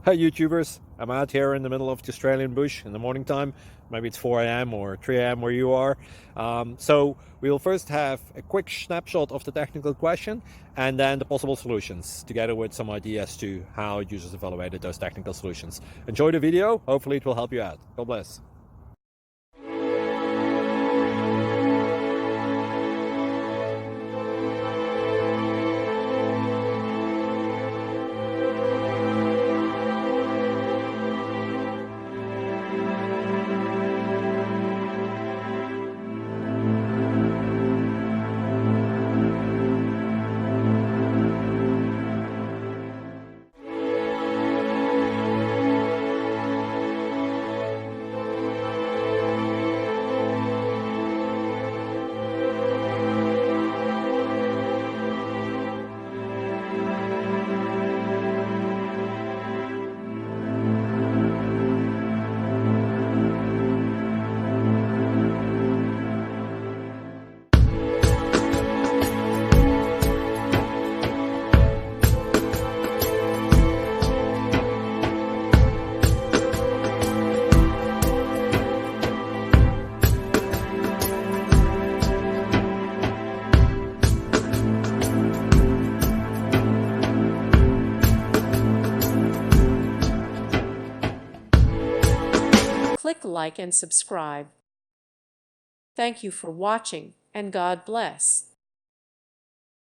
Hi YouTubers, I'm out here in the middle of the Australian bush in the morning time. Maybe it's 4 a.m. or 3 a.m. where you are. So we'll first have a quick snapshot of the technical question and then the possible solutions, together with some ideas to how users evaluated those technical solutions. Enjoy the video, hopefully it will help you out. God bless. Click like and subscribe. Thank you for watching, and God bless.